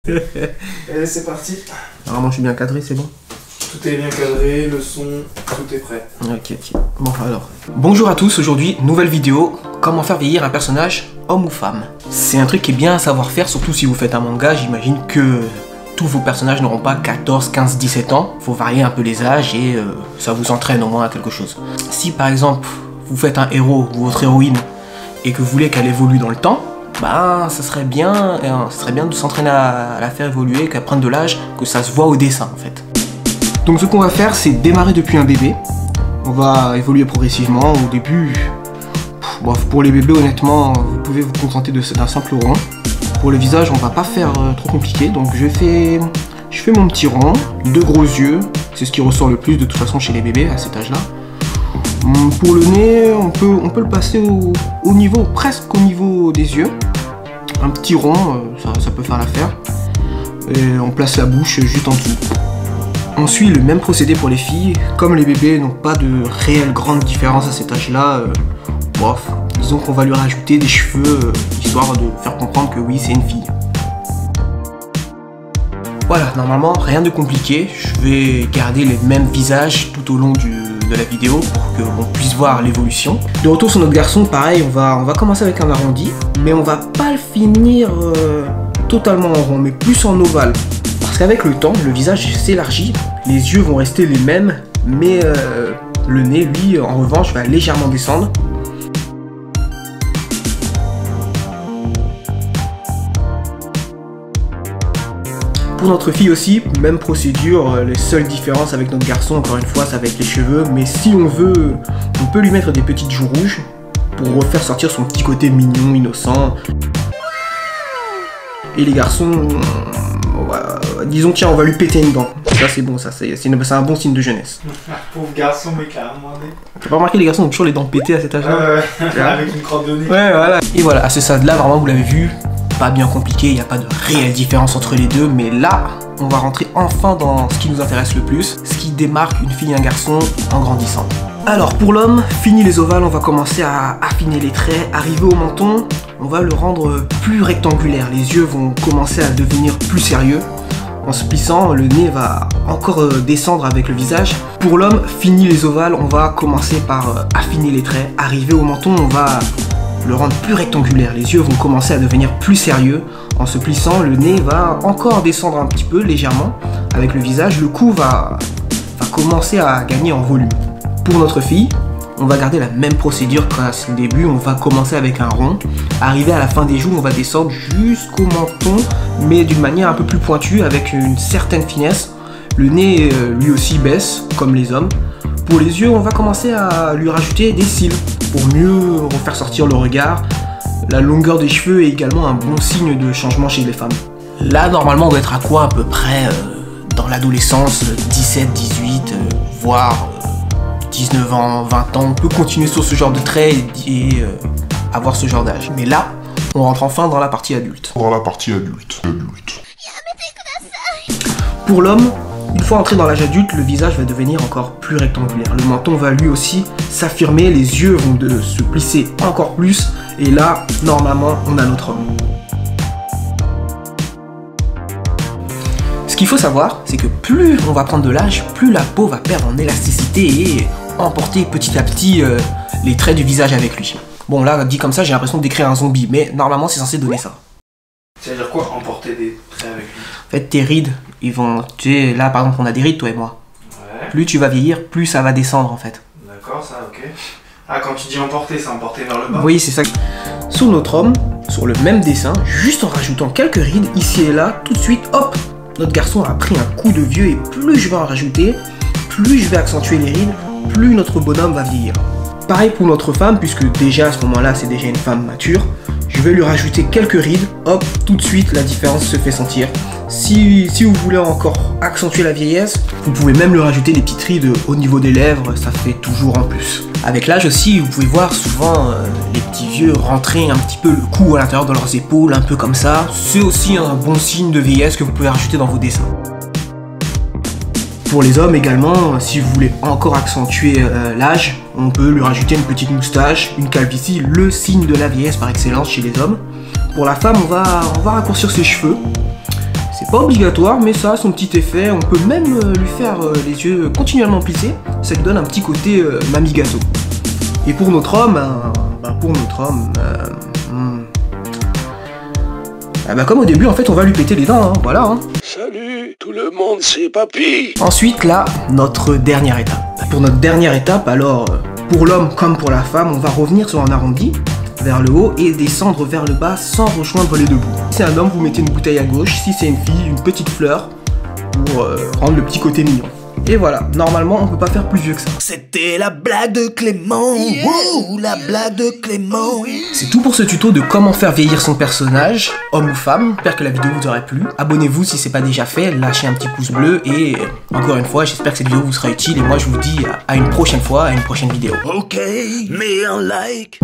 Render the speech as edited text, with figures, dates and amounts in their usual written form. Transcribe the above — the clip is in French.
Et c'est parti. Normalement je suis bien cadré, c'est bon? Tout est bien cadré, le son, tout est prêt. Ok. Bon alors. Bonjour à tous, aujourd'hui, nouvelle vidéo. Comment faire vieillir un personnage, homme ou femme? C'est un truc qui est bien à savoir faire, surtout si vous faites un manga. J'imagine que tous vos personnages n'auront pas 14, 15, 17 ans. Faut varier un peu les âges et ça vous entraîne au moins à quelque chose. Si par exemple, vous faites un héros ou votre héroïne et que vous voulez qu'elle évolue dans le temps, bah ça serait bien de s'entraîner à la faire évoluer, qu'elle prenne de l'âge, que ça se voit au dessin en fait. Donc ce qu'on va faire, c'est démarrer depuis un bébé. On va évoluer progressivement. Au début, pour les bébés honnêtement, vous pouvez vous contenter d'un simple rond. Pour le visage, on va pas faire trop compliqué, donc je fais mon petit rond, deux gros yeux, c'est ce qui ressort le plus de toute façon chez les bébés à cet âge-là. Pour le nez, on peut le passer au niveau, presque au niveau des yeux. Un petit rond, ça peut faire l'affaire. Et on place la bouche juste en dessous. On suit le même procédé pour les filles. Comme les bébés n'ont pas de réelle grande différence à cet âge-là, disons qu'on va lui rajouter des cheveux, histoire de faire comprendre que oui, c'est une fille. Voilà, normalement, rien de compliqué. Je vais garder les mêmes visages tout au long de la vidéo pour qu'on puisse voir l'évolution. De retour sur notre garçon, pareil, on va commencer avec un arrondi, mais on va pas le finir totalement en rond, mais plus en ovale. Parce qu'avec le temps, le visage s'élargit, les yeux vont rester les mêmes, mais le nez, lui, en revanche, va légèrement descendre. Pour notre fille aussi, même procédure, les seules différences avec notre garçon, encore une fois, c'est avec les cheveux, mais si on veut, on peut lui mettre des petites joues rouges pour refaire sortir son petit côté mignon, innocent. Et les garçons, disons tiens, on va lui péter une dent. Ça c'est bon, ça c'est un bon signe de jeunesse. Pauvre garçon, mais carrément. T'as pas remarqué, les garçons ont toujours les dents pétées à cet âge-là? Avec une crotte de nez. Ouais, voilà. Et voilà, à ce stade-là, vraiment, vous l'avez vu, pas bien compliqué, il n'y a pas de réelle différence entre les deux, mais là, on va rentrer enfin dans ce qui nous intéresse le plus, ce qui démarque une fille et un garçon en grandissant. Alors pour l'homme, fini les ovales, on va commencer à affiner les traits, arriver au menton, on va le rendre plus rectangulaire, les yeux vont commencer à devenir plus sérieux. En se plissant, le nez va encore descendre avec le visage. Pour l'homme, fini les ovales, on va commencer par affiner les traits, arriver au menton, on va le rendre plus rectangulaire, les yeux vont commencer à devenir plus sérieux. En se plissant, le nez va encore descendre un petit peu, légèrement, avec le visage. Le cou va commencer à gagner en volume. Pour notre fille, on va garder la même procédure qu'à le début, on va commencer avec un rond. Arrivé à la fin des joues, on va descendre jusqu'au menton, mais d'une manière un peu plus pointue, avec une certaine finesse. Le nez, lui aussi, baisse, comme les hommes. Pour les yeux, on va commencer à lui rajouter des cils pour mieux refaire sortir le regard. La longueur des cheveux est également un bon signe de changement chez les femmes. Là, normalement, on doit être à quoi à peu près dans l'adolescence, 17, 18, voire 19 ans, 20 ans. On peut continuer sur ce genre de traits et avoir ce genre d'âge. Mais là, on rentre enfin dans la partie adulte. Pour l'homme, une fois entré dans l'âge adulte, le visage va devenir encore plus rectangulaire. Le menton va lui aussi s'affirmer, les yeux vont se plisser encore plus. Et là, normalement, on a notre homme. Ce qu'il faut savoir, c'est que plus on va prendre de l'âge, plus la peau va perdre en élasticité et emporter petit à petit les traits du visage avec lui. Bon là, dit comme ça, j'ai l'impression de décrire un zombie, mais normalement, c'est censé donner ça. Ça veut dire quoi, emporter des traits avec lui? En fait, tes rides, ils vont... Tu sais, là, par exemple, on a des rides, toi et moi. Ouais. Plus tu vas vieillir, plus ça va descendre, en fait. D'accord, ça, ok. Ah, quand tu dis emporter, c'est emporter vers le bas? Oui, c'est ça. Sur notre homme, sur le même dessin, juste en rajoutant quelques rides, ici et là, tout de suite, hop, notre garçon a pris un coup de vieux et plus je vais en rajouter, plus je vais accentuer les rides, plus notre bonhomme va vieillir. Pareil pour notre femme, puisque déjà à ce moment-là, c'est déjà une femme mature. Je vais lui rajouter quelques rides, hop, tout de suite la différence se fait sentir. Si vous voulez encore accentuer la vieillesse, vous pouvez même lui rajouter des petites rides au niveau des lèvres, ça fait toujours en plus. Avec l'âge aussi, vous pouvez voir souvent les petits vieux rentrer un petit peu le cou à l'intérieur de leurs épaules, un peu comme ça. C'est aussi un bon signe de vieillesse que vous pouvez rajouter dans vos dessins. Pour les hommes également, si vous voulez encore accentuer l'âge, on peut lui rajouter une petite moustache, une calvitie, le signe de la vieillesse par excellence chez les hommes. Pour la femme, on va raccourcir ses cheveux. C'est pas obligatoire, mais ça a son petit effet. On peut même lui faire les yeux continuellement plissés. Ça lui donne un petit côté mamie gâteau. Et pour notre homme, comme au début, en fait, on va lui péter les dents, hein, voilà. Hein. Salut, tout le monde, c'est Papy. Ensuite, là, notre dernière étape. Pour notre dernière étape, alors, pour l'homme comme pour la femme, on va revenir sur un arrondi vers le haut et descendre vers le bas sans rejoindre les deux bouts. Si c'est un homme, vous mettez une bouteille à gauche. Si c'est une fille, une petite fleur pour rendre le petit côté mignon. Et voilà, normalement, on peut pas faire plus vieux que ça. C'était la blague de Clément, yeah. Wow, la blague de Clément. C'est tout pour ce tuto de comment faire vieillir son personnage, homme ou femme. J'espère que la vidéo vous aurait plu. Abonnez-vous si c'est pas déjà fait, lâchez un petit pouce bleu et encore une fois, j'espère que cette vidéo vous sera utile et moi je vous dis à une prochaine fois, à une prochaine vidéo. Ok, mets un like.